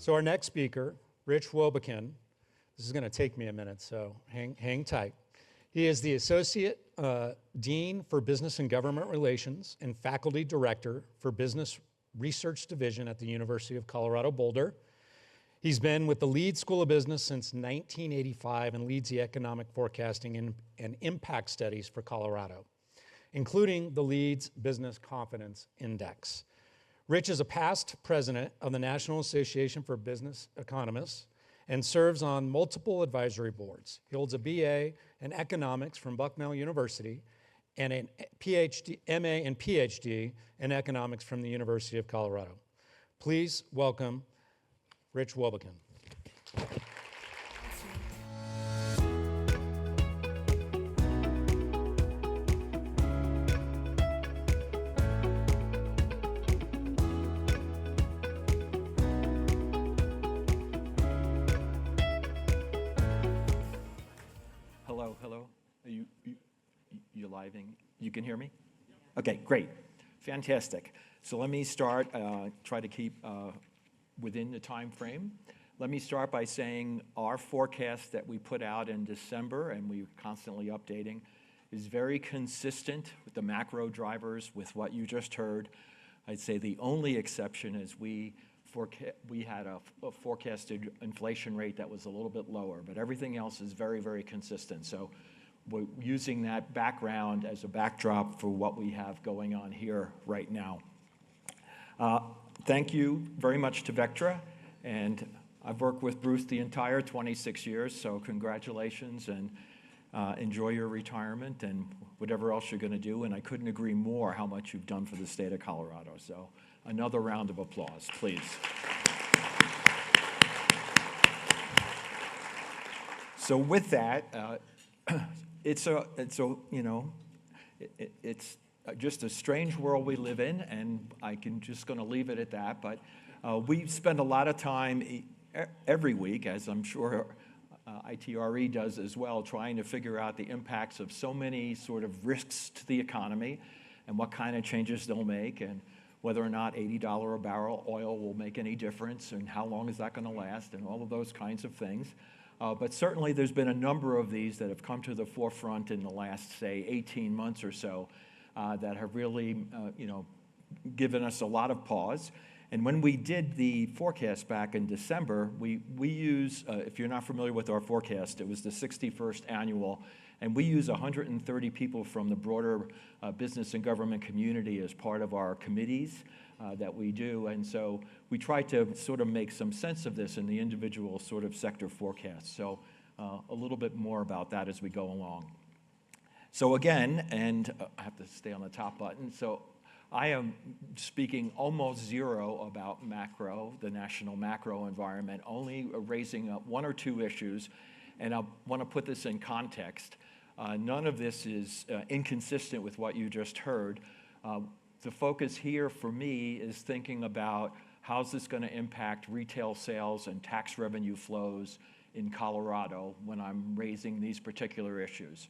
So our next speaker, Rich Wobbekind, this is going to take me a minute, so hang tight. He is the Associate Dean for Business and Government Relations and Faculty Director for Business Research Division at the University of Colorado Boulder. He's been with the Leeds School of Business since 1985 and leads the economic forecasting and impact studies for Colorado, including the Leeds Business Confidence Index. Rich is a past president of the National Association for Business Economists and serves on multiple advisory boards. He holds a BA in economics from Bucknell University and a PhD, MA and PhD in economics from the University of Colorado. Please welcome Rich Wobbekind. Hello. Are you living? You can hear me? Okay, great. Fantastic. So let me start, try to keep within the time frame. Let me start by saying our forecast that we put out in December, and we're constantly updating, is very consistent with the macro drivers, with what you just heard. I'd say the only exception is we had a forecasted inflation rate that was a little bit lower, but everything else is very, very consistent. So we're using that background as a backdrop for what we have going on here right now. Thank you very much to Vectra, and I've worked with Bruce the entire 26 years, so congratulations, and enjoy your retirement and whatever else you're going to do, and I couldn't agree more how much you've done for the state of Colorado. So another round of applause, please. So with that, it's just a strange world we live in, and I can just going to leave it at that. But we spend a lot of time every week, as I'm sure ITRE does as well, trying to figure out the impacts of so many sort of risks to the economy and what kind of changes they'll make, and whether or not $80 a barrel oil will make any difference, and how long is that going to last, and all of those kinds of things. But certainly there's been a number of these that have come to the forefront in the last, say, 18 months or so that have really, given us a lot of pause. And when we did the forecast back in December, we use, if you're not familiar with our forecast, it was the 61st annual, and we use 130 people from the broader business and government community as part of our committees that we do. And so we try to sort of make some sense of this in the individual sort of sector forecasts. So a little bit more about that as we go along. So again, and I have to stay on the top button. So I am speaking almost zero about macro, the national macro environment, only raising up one or two issues. And I want to put this in context. None of this is inconsistent with what you just heard. The focus here for me is thinking about how's this going to impact retail sales and tax revenue flows in Colorado when I'm raising these particular issues.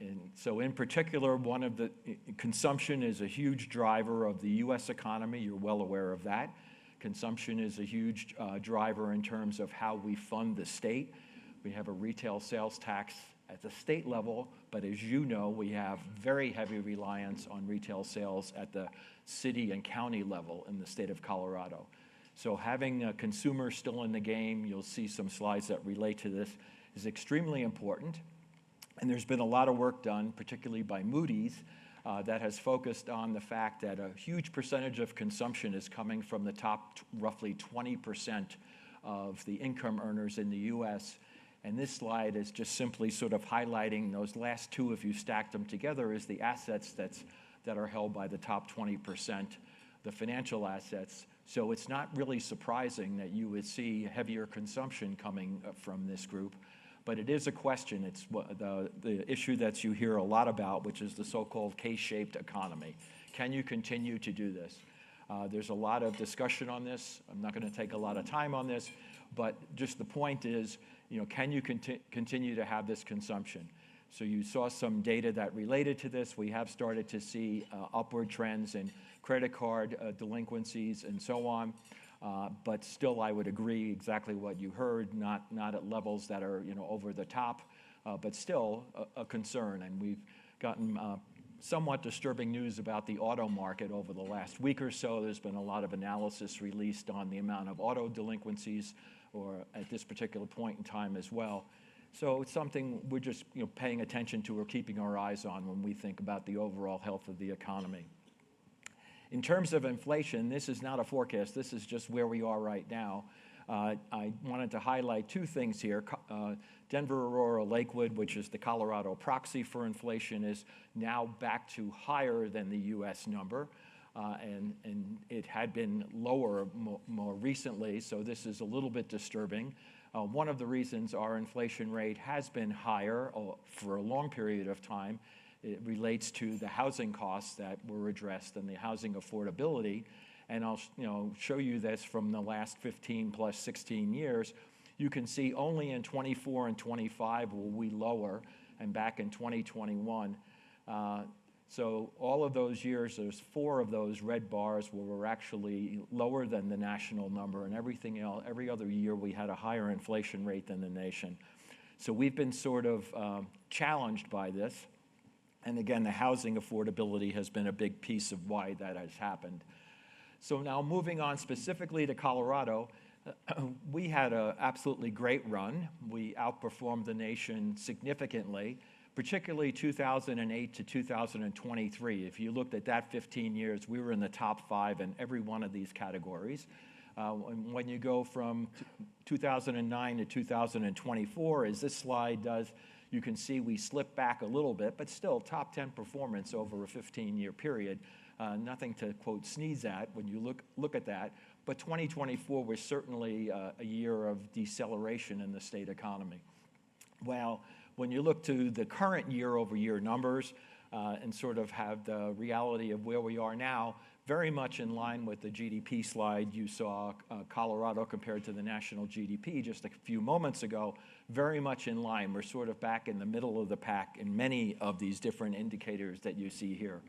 And so in particular, one of the consumption is a huge driver of the U.S. economy. You're well aware of that. Consumption is a huge driver in terms of how we fund the state. We have a retail sales tax at the state level, but as you know, we have very heavy reliance on retail sales at the city and county level in the state of Colorado. So having a consumer still in the game, you'll see some slides that relate to this, is extremely important. And there's been a lot of work done, particularly by Moody's, that has focused on the fact that a huge percentage of consumption is coming from the top roughly 20% of the income earners in the U.S. And this slide is just simply sort of highlighting those last two, if you stack them together, is the assets that are held by the top 20%, the financial assets. So it's not really surprising that you would see heavier consumption coming from this group. But it is a question. It's the issue that you hear a lot about, which is the so-called K-shaped economy. Can you continue to do this? There's a lot of discussion on this. I'm not going to take a lot of time on this, but just the point is, can you continue to have this consumption? So you saw some data that related to this. We have started to see upward trends in credit card delinquencies and so on. But still, I would agree exactly what you heard, not at levels that are, over the top, but still a concern. And we've gotten somewhat disturbing news about the auto market over the last week or so. There's been a lot of analysis released on the amount of auto delinquencies, or at this particular point in time as well. So it's something we're just paying attention to or keeping our eyes on when we think about the overall health of the economy. In terms of inflation, this is not a forecast. This is just where we are right now. I wanted to highlight two things here. Denver, Aurora, Lakewood, which is the Colorado proxy for inflation, is now back to higher than the U.S. number. And it had been lower more recently, so this is a little bit disturbing. One of the reasons our inflation rate has been higher for a long period of time, it relates to the housing costs that were addressed and the housing affordability. And I'll show you this from the last 15 plus 16 years. You can see only in 24 and 25 will we lower, and back in 2021. So all of those years, there's 4 of those red bars where we're actually lower than the national number, and everything else, every other year we had a higher inflation rate than the nation. So we've been sort of challenged by this. And again, the housing affordability has been a big piece of why that has happened. So now moving on specifically to Colorado, we had an absolutely great run. We outperformed the nation significantly, particularly 2008 to 2023. If you looked at that 15 years, we were in the top 5 in every one of these categories. When you go from 2009 to 2024, as this slide does, you can see we slipped back a little bit, but still top 10 performance over a 15-year period. Nothing to, quote, sneeze at when you look at that. But 2024 was certainly a year of deceleration in the state economy. Well, when you look to the current year-over-year numbers and sort of have the reality of where we are now, very much in line with the GDP slide you saw, Colorado compared to the national GDP just a few moments ago, very much in line. We're sort of back in the middle of the pack in many of these different indicators that you see here.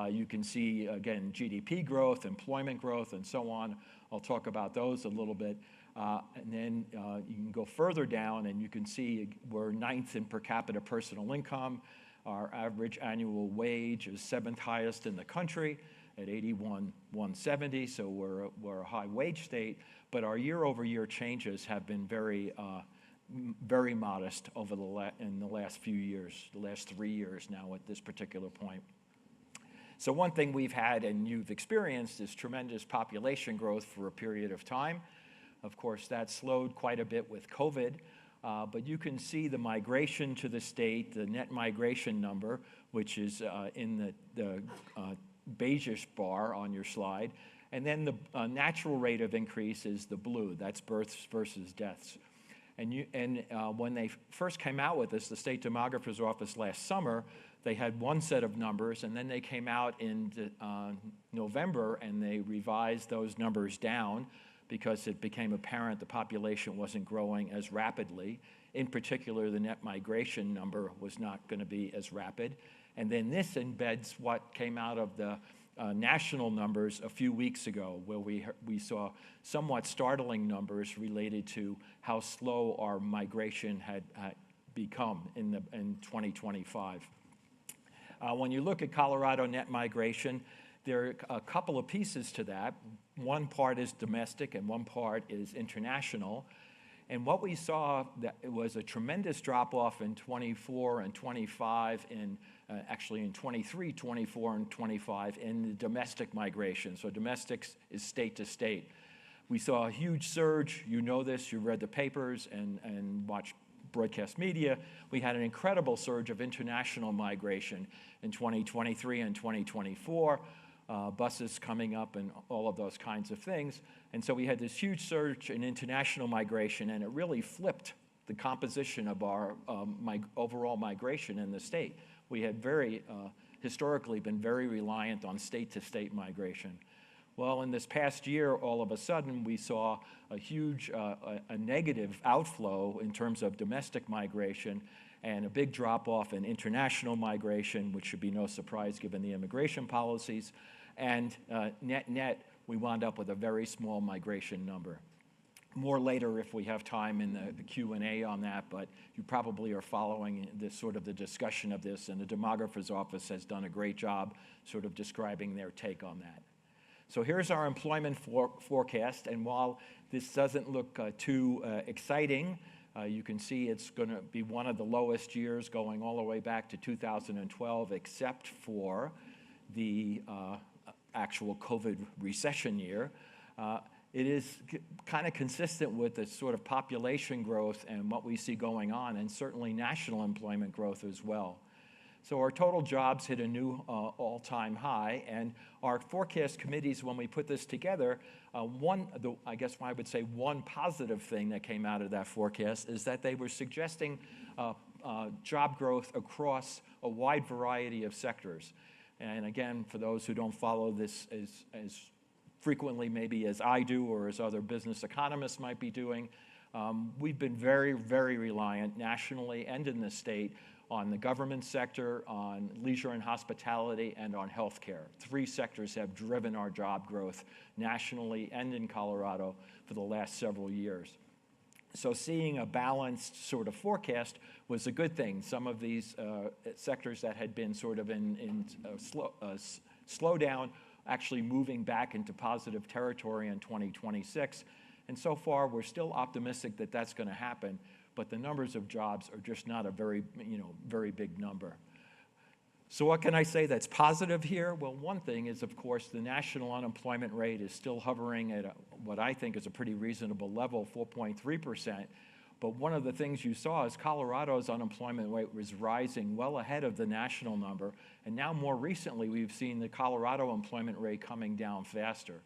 You can see, again, GDP growth, employment growth, and so on. I'll talk about those a little bit. And then you can go further down, and you can see we're 9th in per capita personal income. Our average annual wage is 7th highest in the country at $81,170, so we're a high wage state. But our year-over-year changes have been very modest over in the last few years, the last 3 years now at this particular point. So one thing we've had and you've experienced is tremendous population growth for a period of time. Of course, that slowed quite a bit with COVID, but you can see the migration to the state, the net migration number, which is in the beigeish bar on your slide. And then the natural rate of increase is the blue. That's births versus deaths. And when they first came out with this, the state demographer's office last summer, they had one set of numbers, and then they came out in November and they revised those numbers down because it became apparent the population wasn't growing as rapidly. In particular, the net migration number was not going to be as rapid. And then this embeds what came out of the national numbers a few weeks ago, where we saw somewhat startling numbers related to how slow our migration had become in 2025. When you look at Colorado net migration, there are a couple of pieces to that. One part is domestic and one part is international. And what we saw, that it was a tremendous drop-off in 24 and 25, actually in 23, 24, and 25 in the domestic migration. So domestic is state to state. We saw a huge surge. You know this, you read the papers and watched broadcast media. We had an incredible surge of international migration in 2023 and 2024. Buses coming up and all of those kinds of things. And so we had this huge surge in international migration, and it really flipped the composition of our overall migration in the state. We had historically been very reliant on state-to-state migration. Well, in this past year, all of a sudden, we saw a huge, a negative outflow in terms of domestic migration and a big drop-off in international migration, which should be no surprise given the immigration policies. And net, we wound up with a very small migration number. More later if we have time in the Q&A on that, but you probably are following this sort of the discussion of this, and the demographer's office has done a great job sort of describing their take on that. So here's our employment forecast, and while this doesn't look too exciting, you can see it's going to be one of the lowest years going all the way back to 2012, except for the actual COVID recession year. It is kind of consistent with the sort of population growth and what we see going on, and certainly national employment growth as well. So our total jobs hit a new all-time high, and our forecast committees, when we put this together, I guess I would say one positive thing that came out of that forecast is that they were suggesting job growth across a wide variety of sectors. And again, for those who don't follow this as frequently maybe as I do or as other business economists might be doing, we've been very, very reliant nationally and in the state on the government sector, on leisure and hospitality, and on healthcare. 3 sectors have driven our job growth nationally and in Colorado for the last several years. So seeing a balanced sort of forecast was a good thing. Some of these sectors that had been sort of in slowdown actually moving back into positive territory in 2026. And so far, we're still optimistic that that's going to happen, but the numbers of jobs are just not a very big number. So what can I say that's positive here? Well, one thing is, of course, the national unemployment rate is still hovering at what I think is a pretty reasonable level, 4.3%. But one of the things you saw is Colorado's unemployment rate was rising well ahead of the national number. And now more recently, we've seen the Colorado employment rate coming down faster.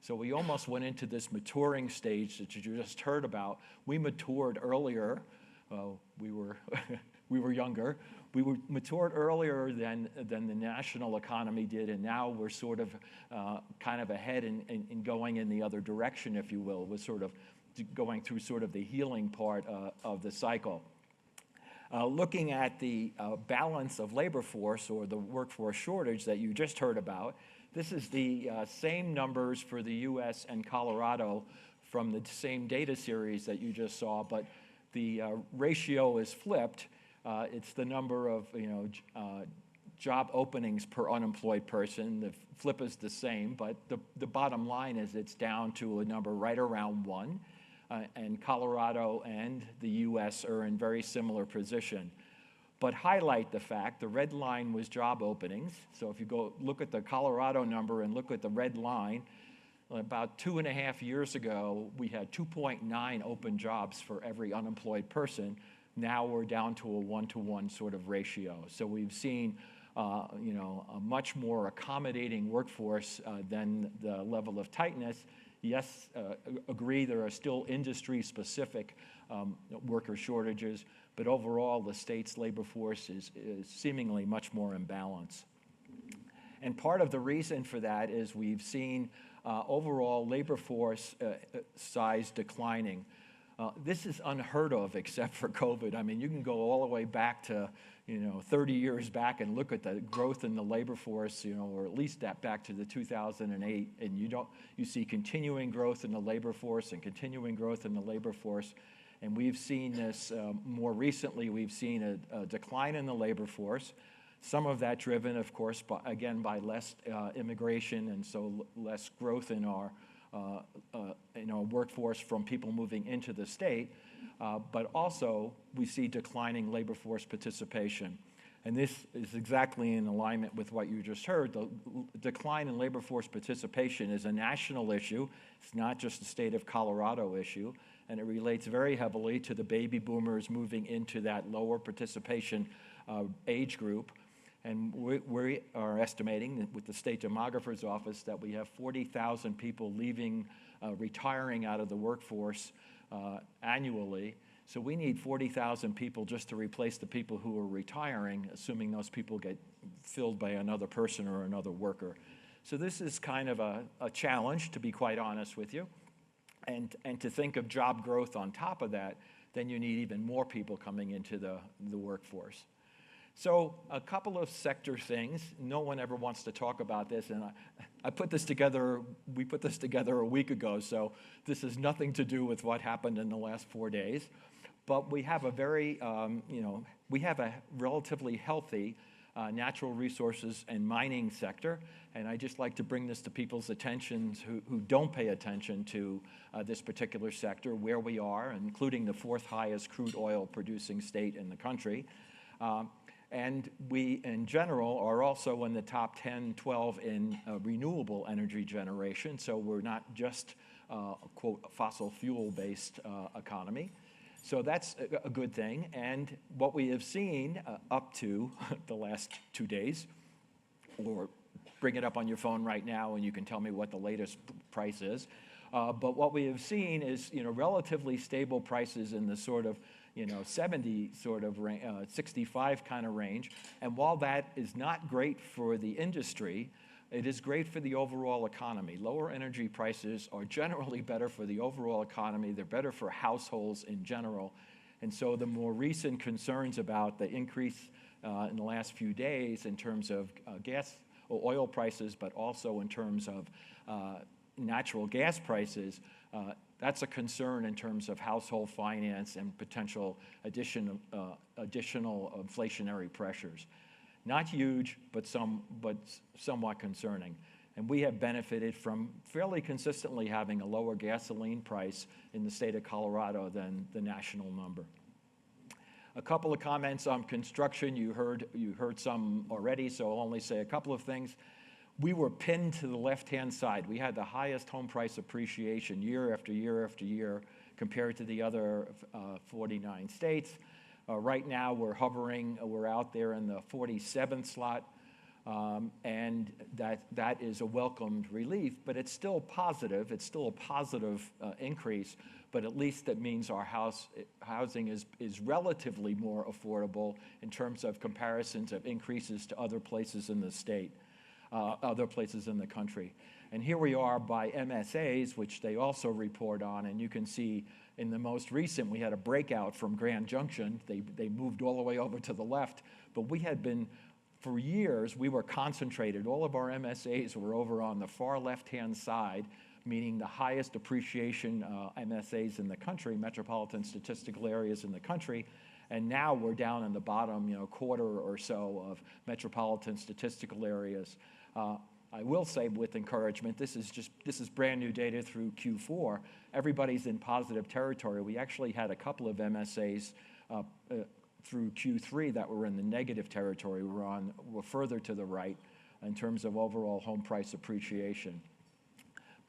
So we almost went into this maturing stage that you just heard about. We matured earlier. We were younger. We matured earlier than the national economy did, and now we're sort of kind of ahead and going in the other direction, if you will. We're sort of going through sort of the healing part of the cycle. Looking at the balance of labor force or the workforce shortage that you just heard about, this is the same numbers for the U.S. and Colorado from the same data series that you just saw, but the ratio is flipped. It's the number of job openings per unemployed person. The flip is the same, but the bottom line is it's down to a number right around 1. And Colorado and the U.S. are in very similar position. But highlight the fact, the red line was job openings. So if you go look at the Colorado number and look at the red line, about 2.5 years ago, we had 2.9 open jobs for every unemployed person. Now we're down to a 1-to-1 sort of ratio. So we've seen a much more accommodating workforce than the level of tightness. Yes, agree there are still industry-specific worker shortages, but overall the state's labor force is seemingly much more in balance. And part of the reason for that is we've seen overall labor force size declining. This is unheard of except for COVID. I mean, you can go all the way back to 30 years back and look at the growth in the labor force, or at least that back to the 2008, and you see continuing growth in the labor force and continuing growth in the labor force. And we've seen this more recently. We've seen a decline in the labor force. Some of that driven, of course, by less immigration, and so less growth in our workforce from people moving into the state. But also, we see declining labor force participation. And this is exactly in alignment with what you just heard. The decline in labor force participation is a national issue. It's not just a state of Colorado issue. And it relates very heavily to the baby boomers moving into that lower participation age group. And we are estimating that with the state demographer's office that we have 40,000 people leaving, retiring out of the workforce annually. So we need 40,000 people just to replace the people who are retiring, assuming those people get filled by another person or another worker. So this is kind of a challenge, to be quite honest with you. And to think of job growth on top of that, then you need even more people coming into the workforce. So a couple of sector things. No one ever wants to talk about this, and we put this together a week ago, so this has nothing to do with what happened in the last 4 days. But we have a we have a relatively healthy natural resources and mining sector, and I just like to bring this to people's attention who don't pay attention to this particular sector, where we are, including the 4th highest crude oil producing state in the country. And we, in general, are also in the top 10, 12 in renewable energy generation, so we're not just a, quote, fossil fuel-based economy. So that's a good thing. And what we have seen up to the last 2 days, or bring it up on your phone right now and you can tell me what the latest price is. But what we have seen is, relatively stable prices in the sort of, 70 sort of 65 kind of range. And while that is not great for the industry, it is great for the overall economy. Lower energy prices are generally better for the overall economy. They're better for households in general. And so the more recent concerns about the increase in the last few days in terms of gas or oil prices, but also in terms of natural gas prices, that's a concern in terms of household finance and potential additional inflationary pressures. Not huge, but somewhat concerning. And we have benefited from fairly consistently having a lower gasoline price in the state of Colorado than the national number. A couple of comments on construction. You heard some already, so I'll only say a couple of things. We were pinned to the left-hand side. We had the highest home price appreciation year after year after year compared to the other 49 states. Right now, we're out there in the 47th slot, and that is a welcomed relief, but it's still positive. It's still a positive increase, but at least that means our housing is relatively more affordable in terms of comparisons of increases to other places in the state, other places in the country. And here we are by MSAs, which they also report on, and you can see in the most recent, we had a breakout from Grand Junction. They moved all the way over to the left, but we had been, for years, we were concentrated. All of our MSAs were over on the far left-hand side, meaning the highest appreciation MSAs in the country, metropolitan statistical areas in the country, and now we're down in the bottom, quarter or so of metropolitan statistical areas. I will say with encouragement, this is brand new data through Q4. Everybody's in positive territory. We actually had a couple of MSAs through Q3 that were in the negative territory. We're further to the right in terms of overall home price appreciation.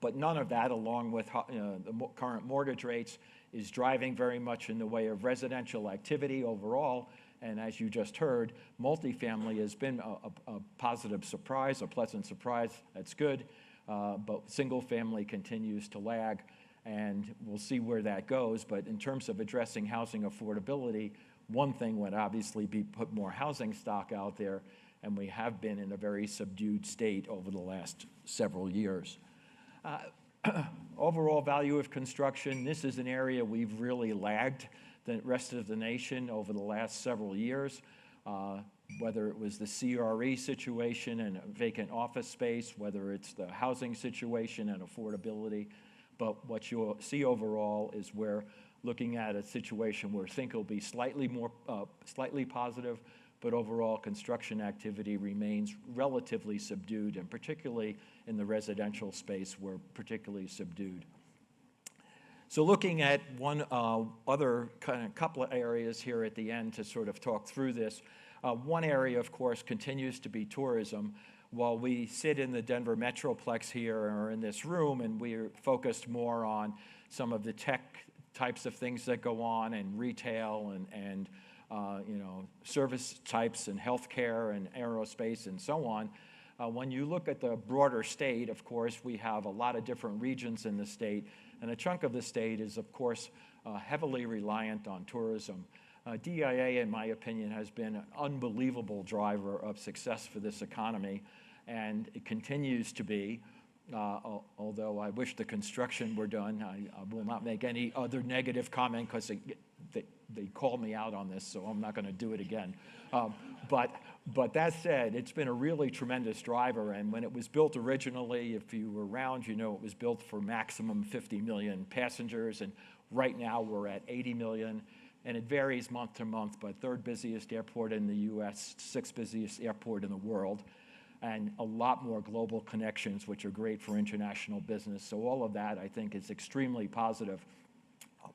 But none of that, along with the current mortgage rates, is driving very much in the way of residential activity overall. And as you just heard, multifamily has been a positive surprise, a pleasant surprise. That's good. But single family continues to lag, and we'll see where that goes. But in terms of addressing housing affordability, one thing would obviously be put more housing stock out there, and we have been in a very subdued state over the last several years. Overall value of construction, this is an area we've really lagged the rest of the nation over the last several years, whether it was the CRE situation and vacant office space, whether it's the housing situation and affordability. But what you'll see overall is we're looking at a situation where I think it'll be slightly positive, but overall construction activity remains relatively subdued, and particularly in the residential space, we're particularly subdued. So looking at one other couple of areas here at the end to sort of talk through this. One area, of course, continues to be tourism. While we sit in the Denver Metroplex here or in this room, and we're focused more on some of the tech types of things that go on and retail and service types and healthcare and aerospace and so on. When you look at the broader state, of course, we have a lot of different regions in the state, and a chunk of the state is, of course, heavily reliant on tourism. DIA, in my opinion, has been an unbelievable driver of success for this economy, and it continues to be, although I wish the construction were done. I will not make any other negative comment because they called me out on this, so I'm not going to do it again. But that said, it's been a really tremendous driver. And when it was built originally, if you were around, you know it was built for maximum 50 million passengers. And right now we're at 80 million. And it varies month to month, but third busiest airport in the US, sixth busiest airport in the world, and a lot more global connections, which are great for international business. So all of that, I think, is extremely positive.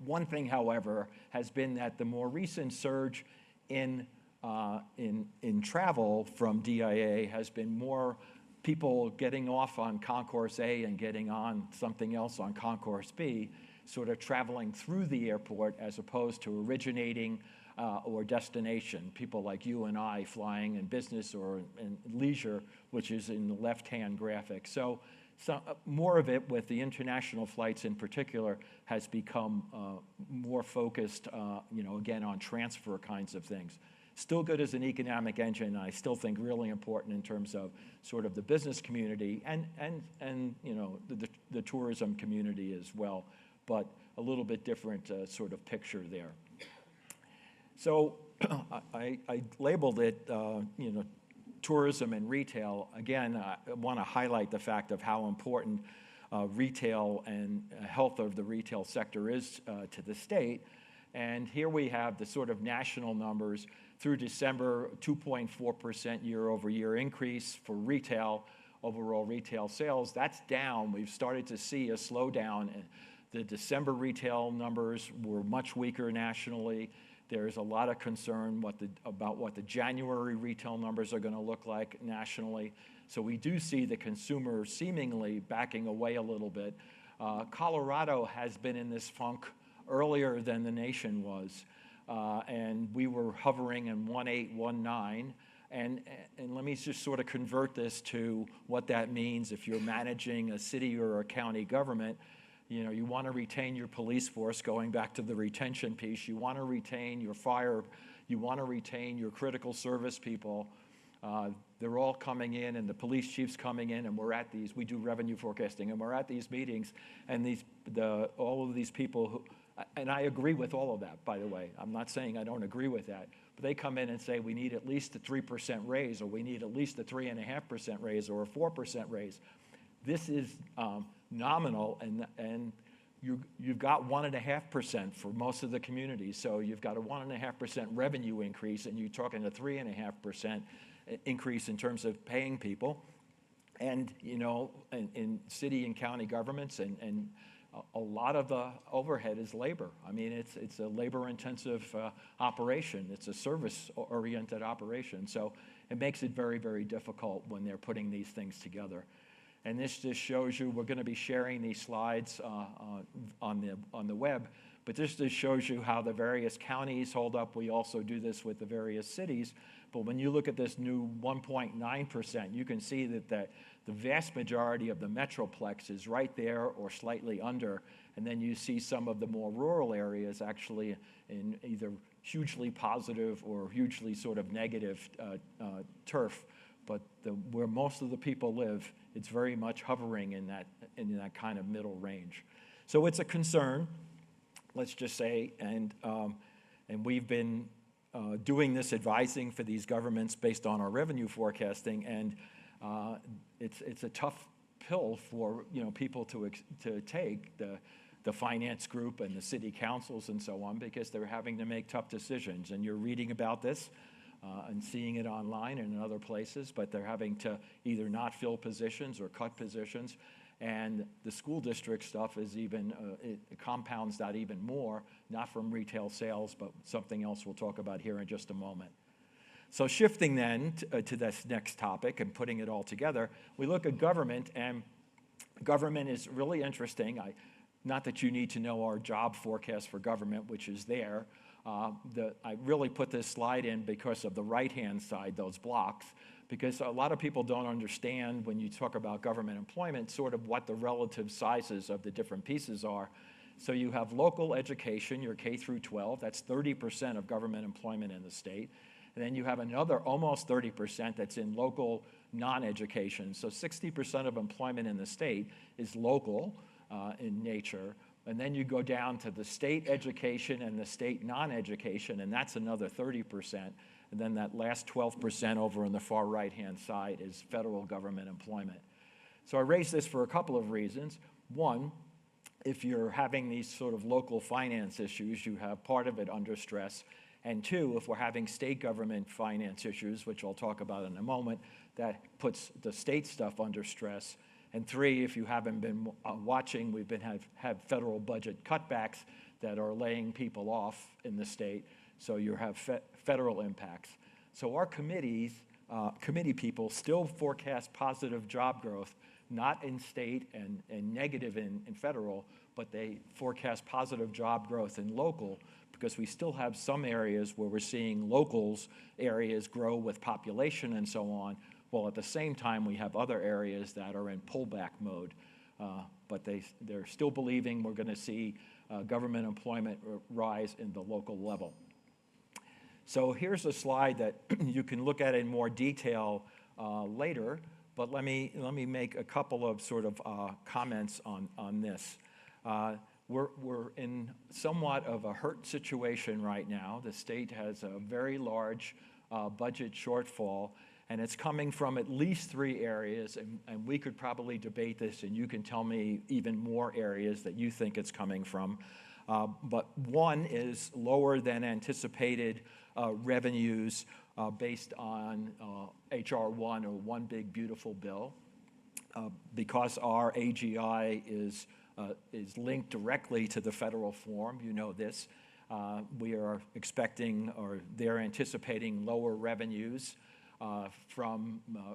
One thing, however, has been that the more recent surge in travel from DIA has been more people getting off on Concourse A and getting on something else on Concourse B, sort of traveling through the airport as opposed to originating or destination. People like you and I flying in business or in leisure, which is in the left-hand graphic. So more of it with the international flights in particular has become more focused, again, on transfer kinds of things. Still good as an economic engine, I still think really important in terms of sort of the business community and the tourism community as well, but a little bit different sort of picture there. So I labeled it, tourism and retail. Again, I want to highlight the fact of how important retail and health of the retail sector is to the state. And here we have the sort of national numbers. Through December, 2.4% year-over-year increase for retail, overall retail sales. That's down. We've started to see a slowdown. The December retail numbers were much weaker nationally. There's a lot of concern about what the January retail numbers are going to look like nationally. So we do see the consumer seemingly backing away a little bit. Colorado has been in this funk earlier than the nation was. And we were hovering in 1.8, 1.9. And let me just sort of convert this to what that means if you're managing a city or a county government. You want to retain your police force, going back to the retention piece. You want to retain your fire. You want to retain your critical service people. They're all coming in, and the police chief's coming in, and we do revenue forecasting, and we're at these meetings, and all of these people and I agree with all of that, by the way. I'm not saying I don't agree with that. But they come in and say we need at least a 3% raise, or we need at least a 3.5% raise, or a 4% raise. This is nominal, and you've got 1.5% for most of the communities. So you've got a 1.5% revenue increase, and you're talking a 3.5% increase in terms of paying people. And, in city and county governments and a lot of the overhead is labor. I mean, it's a labor-intensive operation. It's a service-oriented operation. So it makes it very, very difficult when they're putting these things together. And this just shows you, we're going to be sharing these slides on the web, but this just shows you how the various counties hold up. We also do this with the various cities. But when you look at this new 1.9%, you can see that the vast majority of the Metroplex is right there or slightly under. And then you see some of the more rural areas actually in either hugely positive or hugely sort of negative turf. But where most of the people live, it's very much hovering in that kind of middle range. So it's a concern, let's just say, and we've been doing this advising for these governments based on our revenue forecasting, and it's a tough pill for people to take, the finance group and the city councils and so on, because they're having to make tough decisions. And you're reading about this and seeing it online and in other places, but they're having to either not fill positions or cut positions. And the school district stuff is even, it compounds that even more, not from retail sales, but something else we'll talk about here in just a moment. So shifting then to this next topic and putting it all together, we look at government, and government is really interesting. Not that you need to know our job forecast for government, which is there. I really put this slide in because of the right-hand side, those blocks, because a lot of people don't understand when you talk about government employment sort of what the relative sizes of the different pieces are. So you have local education, your K through 12, that's 30% of government employment in the state. And then you have another almost 30% that's in local non-education. So 60% of employment in the state is local in nature. And then you go down to the state education and the state non-education, and that's another 30%. And then that last 12% over on the far right-hand side is federal government employment. So I raise this for a couple of reasons. One, if you're having these sort of local finance issues, you have part of it under stress. And two, if we're having state government finance issues, which I'll talk about in a moment, that puts the state stuff under stress. And three, if you haven't been watching, we've been have federal budget cutbacks that are laying people off in the state, so you have federal impacts. So our committee people still forecast positive job growth, not in state and negative in federal, but they forecast positive job growth in local, because we still have some areas where we're seeing locals areas grow with population and so on, while at the same time we have other areas that are in pullback mode. But they're still believing we're going to see government employment rise in the local level. So here's a slide that you can look at in more detail later, but let me make a couple of sort of comments on this. We're in somewhat of a hurt situation right now. The state has a very large budget shortfall, and it's coming from at least 3 areas, and we could probably debate this, and you can tell me even more areas that you think it's coming from. But one is lower than anticipated revenues based on H.R. 1, or One Big Beautiful Bill. Because our AGI is linked directly to the federal form, you know this, we are expecting, or they're anticipating, lower revenues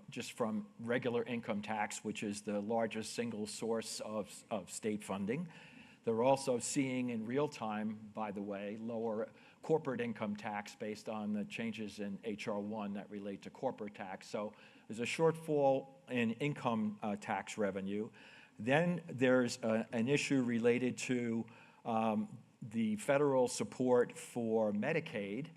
just from regular income tax, which is the largest single source of state funding. They're also seeing in real time, by the way, lower corporate income tax based on the changes in H.R. 1 that relate to corporate tax. So there's a shortfall in income tax revenue. Then there's an issue related to the federal support for Medicaid,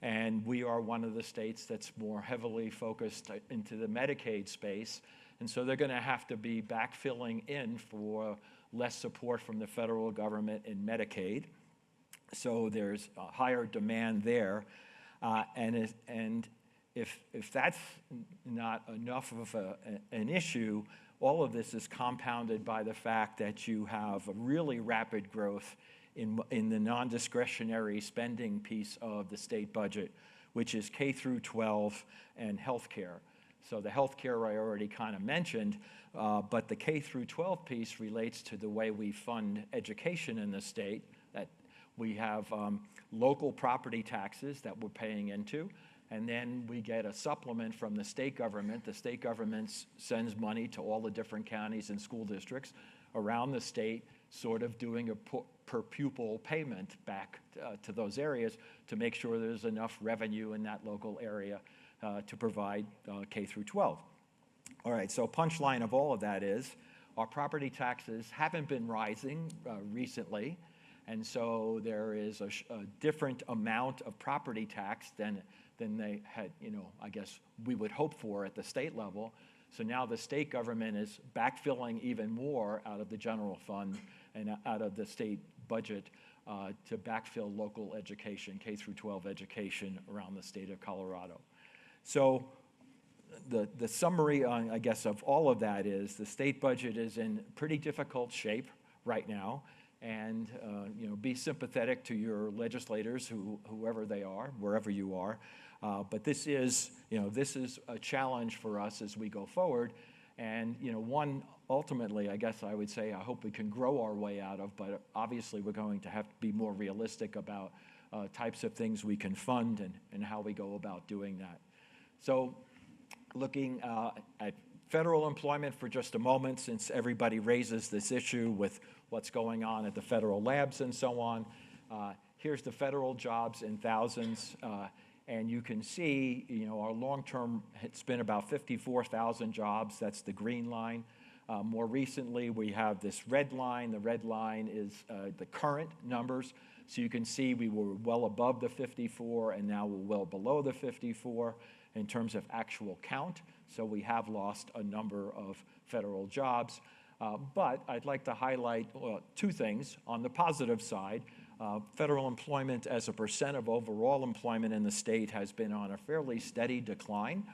and we are one of the states that's more heavily focused into the Medicaid space, and so they're going to have to be backfilling in for less support from the federal government in Medicaid. So there's a higher demand there, and if that's not enough of an issue, all of this is compounded by the fact that you have a really rapid growth in the non-discretionary spending piece of the state budget, which is K through 12 and healthcare. So the healthcare I already kind of mentioned, but the K through 12 piece relates to the way we fund education in the state. That we have local property taxes that we're paying into, and then we get a supplement from the state government. The state government sends money to all the different counties and school districts around the state, sort of doing a per pupil payment back to those areas to make sure there's enough revenue in that local area to provide K through 12. All right, so punchline of all of that is our property taxes haven't been rising recently, and so there is a different amount of property tax than they had, I guess we would hope for at the state level. So now the state government is backfilling even more out of the general fund and out of the state budget to backfill local education, K through 12 education around the state of Colorado. So the summary, I guess, of all of that is the state budget is in pretty difficult shape right now, and be sympathetic to your legislators, whoever they are, wherever you are. But this is a challenge for us as we go forward, and one ultimately, I guess I would say, I hope we can grow our way out of. But obviously, we're going to have to be more realistic about types of things we can fund and how we go about doing that. So, looking at federal employment for just a moment, since everybody raises this issue with what's going on at the federal labs and so on. Here's the federal jobs in thousands. And you can see, our long-term, it's been about 54,000 jobs. That's the green line. More recently, we have this red line. The red line is the current numbers. So you can see we were well above the 54, and now we're well below the 54 in terms of actual count. So we have lost a number of federal jobs. But I'd like to highlight two things. On the positive side, federal employment as a percent of overall employment in the state has been on a fairly steady decline.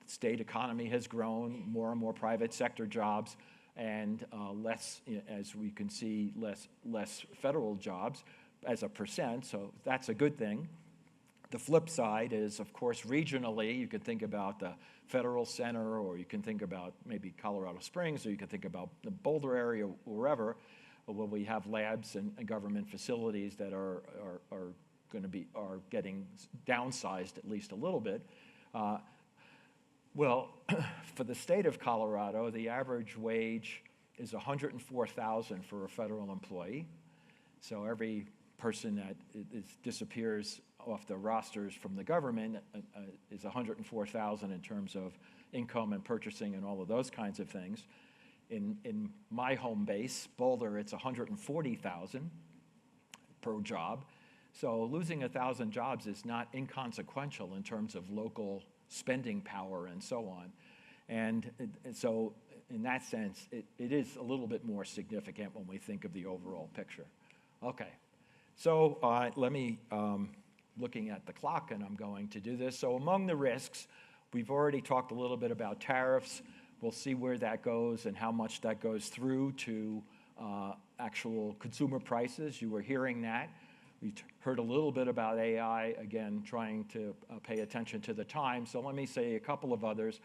State economy has grown, more and more private sector jobs, and less, as we can see, less federal jobs as a percent, so that's a good thing. The flip side is, of course, regionally, you could think about the Federal Center, or you can think about maybe Colorado Springs, or you can think about the Boulder area, or wherever, where we have labs and government facilities that are getting downsized at least a little bit. Well, for the state of Colorado, the average wage is $104,000 for a federal employee. So every person that disappears off the rosters from the government is $104,000 in terms of income and purchasing and all of those kinds of things. In my home base, Boulder, it's $140,000 per job. So losing 1,000 jobs is not inconsequential in terms of local spending power and so on. And so in that sense, it is a little bit more significant when we think of the overall picture. Okay, so let me, looking at the clock, and I'm going to do this. So among the risks, we've already talked a little bit about tariffs. We'll see where that goes and how much that goes through to actual consumer prices. You were hearing that. We heard a little bit about AI, again, trying to pay attention to the time. So let me say a couple of others.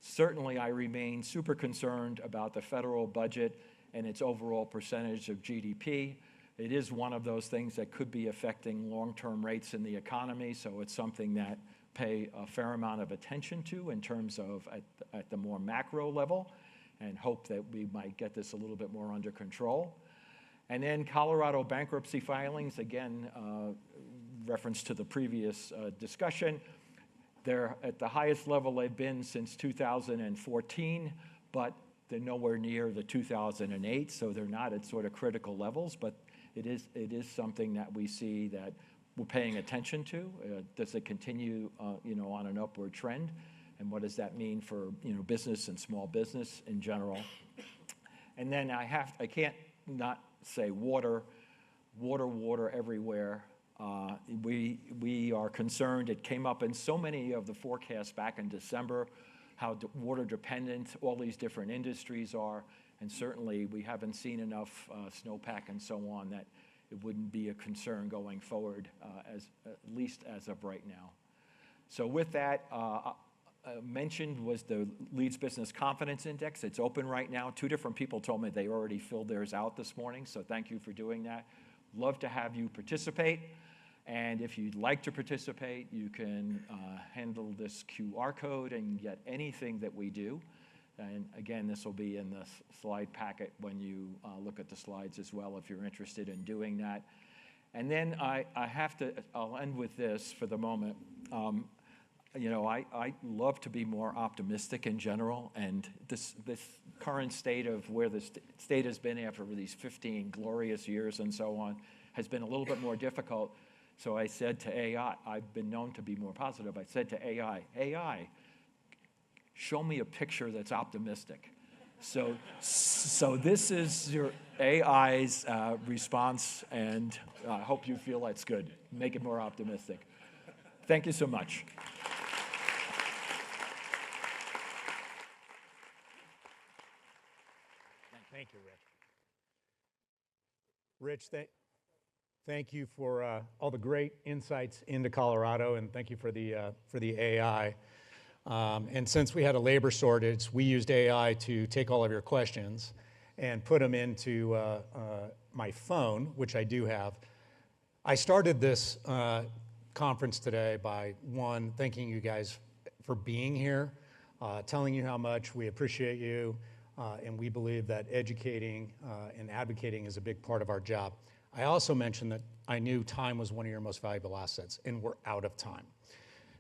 Certainly, I remain super concerned about the federal budget and its overall percentage of GDP. It is one of those things that could be affecting long-term rates in the economy, so it's something that pay a fair amount of attention to in terms of at the more macro level, and hope that we might get this a little bit more under control. And then Colorado bankruptcy filings, again, reference to the previous discussion. They're at the highest level they've been since 2014, but they're nowhere near the 2008, so they're not at sort of critical levels, but it is something that we see that we're paying attention to. Does it continue, on an upward trend? And what does that mean for, business and small business in general? And then I can't not say water everywhere. We are concerned. It came up in so many of the forecasts back in December, how water dependent all these different industries are. And certainly we haven't seen enough snowpack and so on that it wouldn't be a concern going forward, at least as of right now. So with that, mentioned was the Leeds Business Confidence Index. It's open right now. 2 different people told me they already filled theirs out this morning, so thank you for doing that. Love to have you participate. And if you'd like to participate, you can handle this QR code and get anything that we do. And again, this will be in the slide packet when you look at the slides as well, if you're interested in doing that. And then I'll end with this for the moment. I love to be more optimistic in general, and this current state of where the state has been after these 15 glorious years and so on has been a little bit more difficult. So I said to AI, I've been known to be more positive. I said to AI, show me a picture that's optimistic. So this is your AI's response, and I hope you feel that's good. Make it more optimistic. Thank you so much. Thank you, Rich. Rich, thank you for all the great insights into Colorado, and thank you for the AI. And since we had a labor shortage, we used AI to take all of your questions and put them into my phone, which I do have. I started this conference today by, one, thanking you guys for being here, telling you how much we appreciate you, and we believe that educating and advocating is a big part of our job. I also mentioned that I knew time was one of your most valuable assets, and we're out of time.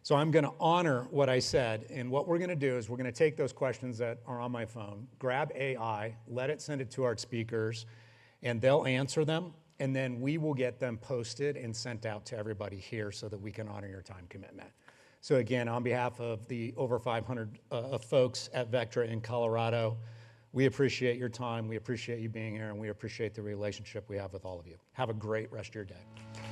So I'm going to honor what I said, and what we're going to do is we're going to take those questions that are on my phone, grab AI, let it send it to our speakers, and they'll answer them, and then we will get them posted and sent out to everybody here so that we can honor your time commitment. So again, on behalf of the over 500 folks at Vectra in Colorado, We appreciate your time. We appreciate you being here, and we appreciate the relationship we have with all of you. Have a great rest of your day.